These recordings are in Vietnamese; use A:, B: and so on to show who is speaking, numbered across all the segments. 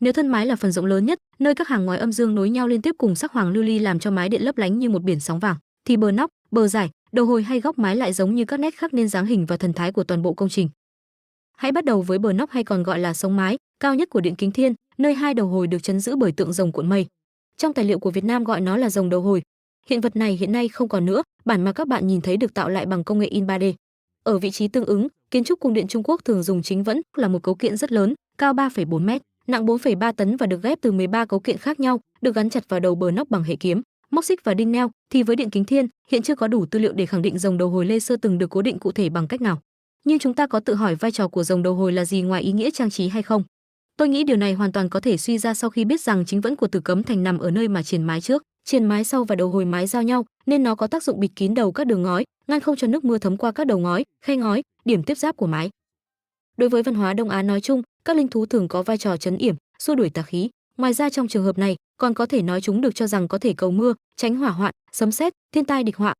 A: Nếu thân mái là phần rộng lớn nhất, nơi các hàng ngói âm dương nối nhau liên tiếp cùng sắc hoàng lưu ly làm cho mái điện lấp lánh như một biển sóng vàng, thì bờ nóc, bờ dải, đầu hồi hay góc mái lại giống như các nét khắc nên dáng hình và thần thái của toàn bộ công trình. Hãy bắt đầu với bờ nóc hay còn gọi là sống mái, cao nhất của điện Kính Thiên, nơi hai đầu hồi được trấn giữ bởi tượng rồng cuộn mây. Trong tài liệu của Việt Nam gọi nó là rồng đầu hồi. Hiện vật này hiện nay không còn nữa, bản mà các bạn nhìn thấy được tạo lại bằng công nghệ in 3D. Ở vị trí tương ứng, kiến trúc cung điện Trung Quốc thường dùng chính vẫn là một cấu kiện rất lớn, cao 3,4 m, nặng 4,3 tấn và được ghép từ 13 cấu kiện khác nhau, được gắn chặt vào đầu bờ nóc bằng hệ kiếm, móc xích và đinh neo. Thì với điện Kính Thiên, hiện chưa có đủ tư liệu để khẳng định rồng đầu hồi Lê Sơ từng được cố định cụ thể bằng cách nào. Nhưng chúng ta có tự hỏi vai trò của rồng đầu hồi là gì ngoài ý nghĩa trang trí hay không? Tôi nghĩ điều này hoàn toàn có thể suy ra sau khi biết rằng chính vẫn của Tử Cấm Thành nằm ở nơi mà triền mái trước, triền mái sau và đầu hồi mái giao nhau, nên nó có tác dụng bịt kín đầu các đường ngói, ngăn không cho nước mưa thấm qua các đầu ngói, khe ngói, điểm tiếp giáp của mái. Đối với văn hóa Đông Á nói chung, các linh thú thường có vai trò trấn yểm, xua đuổi tà khí. Ngoài ra trong trường hợp này, còn có thể nói chúng được cho rằng có thể cầu mưa, tránh hỏa hoạn, sấm sét, thiên tai địch họa.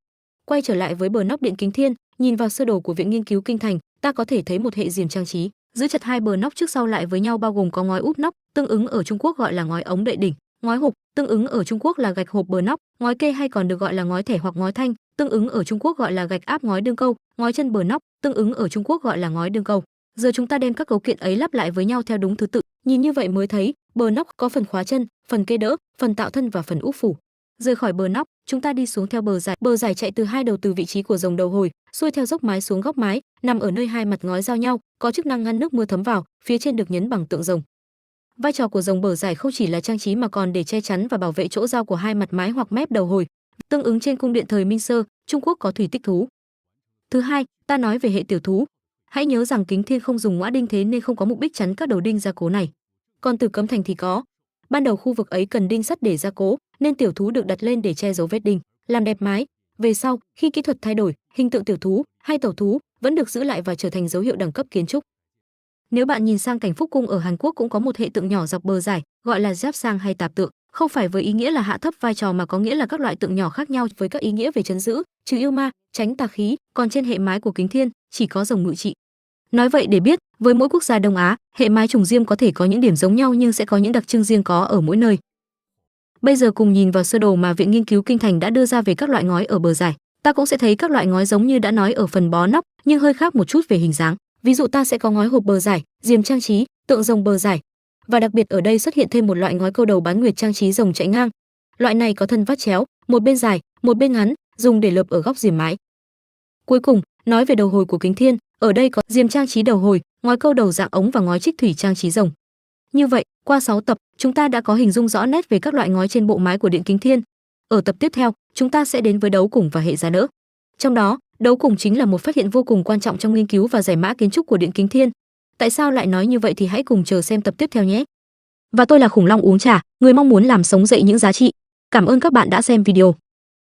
A: Quay trở lại với bờ nóc điện Kính Thiên, nhìn vào sơ đồ của Viện Nghiên cứu Kinh Thành, ta có thể thấy một hệ diềm trang trí, giữ chặt hai bờ nóc trước sau lại với nhau, bao gồm có ngói úp nóc, tương ứng ở Trung Quốc gọi là ngói ống đậy đỉnh, ngói hộp, tương ứng ở Trung Quốc là gạch hộp bờ nóc, ngói kê hay còn được gọi là ngói thẻ hoặc ngói thanh, tương ứng ở Trung Quốc gọi là gạch áp ngói đương câu, ngói chân bờ nóc, tương ứng ở Trung Quốc gọi là ngói đương câu. Giờ chúng ta đem các cấu kiện ấy lắp lại với nhau theo đúng thứ tự, nhìn như vậy mới thấy bờ nóc có phần khóa chân, phần kê đỡ, phần tạo thân và phần úp phủ. Rời khỏi bờ nóc, chúng ta đi xuống theo bờ dải chạy từ hai đầu từ vị trí của rồng đầu hồi, xuôi theo dốc mái xuống góc mái, nằm ở nơi hai mặt ngói giao nhau, có chức năng ngăn nước mưa thấm vào, phía trên được nhấn bằng tượng rồng. Vai trò của rồng bờ dải không chỉ là trang trí mà còn để che chắn và bảo vệ chỗ giao của hai mặt mái hoặc mép đầu hồi. Tương ứng trên cung điện thời Minh Sơ, Trung Quốc có thủy tích thú. Thứ hai, ta nói về hệ tiểu thú. Hãy nhớ rằng Kính Thiên không dùng ngõa đinh, thế nên không có mục đích chắn các đầu đinh gia cố này. Còn Tử Cấm Thành thì có. Ban đầu khu vực ấy cần đinh sắt để gia cố, nên tiểu thú được đặt lên để che giấu vết đinh, làm đẹp mái. Về sau, khi kỹ thuật thay đổi, hình tượng tiểu thú hay tẩu thú vẫn được giữ lại và trở thành dấu hiệu đẳng cấp kiến trúc. Nếu bạn nhìn sang cảnh Phúc Cung ở Hàn Quốc cũng có một hệ tượng nhỏ dọc bờ dải, gọi là giáp sang hay tạp tượng, không phải với ý nghĩa là hạ thấp vai trò mà có nghĩa là các loại tượng nhỏ khác nhau với các ý nghĩa về trấn giữ, trừ yêu ma, tránh tà khí. Còn trên hệ mái của Kính Thiên chỉ có rồng ngự trị. Nói vậy để biết, với mỗi quốc gia Đông Á, hệ mái trùng diêm có thể có những điểm giống nhau nhưng sẽ có những đặc trưng riêng có ở mỗi nơi. Bây giờ cùng nhìn vào sơ đồ mà Viện Nghiên cứu Kinh Thành đã đưa ra về các loại ngói ở bờ dải. Ta cũng sẽ thấy các loại ngói giống như đã nói ở phần bó nóc, nhưng hơi khác một chút về hình dáng. Ví dụ ta sẽ có ngói hộp bờ dải, diềm trang trí, tượng rồng bờ dải. Và đặc biệt ở đây xuất hiện thêm một loại ngói câu đầu bán nguyệt trang trí rồng chạy ngang. Loại này có thân vắt chéo, một bên dài, một bên ngắn, dùng để lợp ở góc diềm mái. Cuối cùng, nói về đầu hồi của Kính Thiên, ở đây có diềm trang trí đầu hồi, ngói câu đầu dạng ống và ngói trích thủy trang trí rồng. Như vậy, qua 6 tập, chúng ta đã có hình dung rõ nét về các loại ngói trên bộ mái của điện Kính Thiên. Ở tập tiếp theo, chúng ta sẽ đến với đấu củng và hệ giá đỡ. Trong đó, đấu củng chính là một phát hiện vô cùng quan trọng trong nghiên cứu và giải mã kiến trúc của điện Kính Thiên. Tại sao lại nói như vậy thì hãy cùng chờ xem tập tiếp theo nhé. Và tôi là Khủng Long uống trà, người mong muốn làm sống dậy những giá trị. Cảm ơn các bạn đã xem video.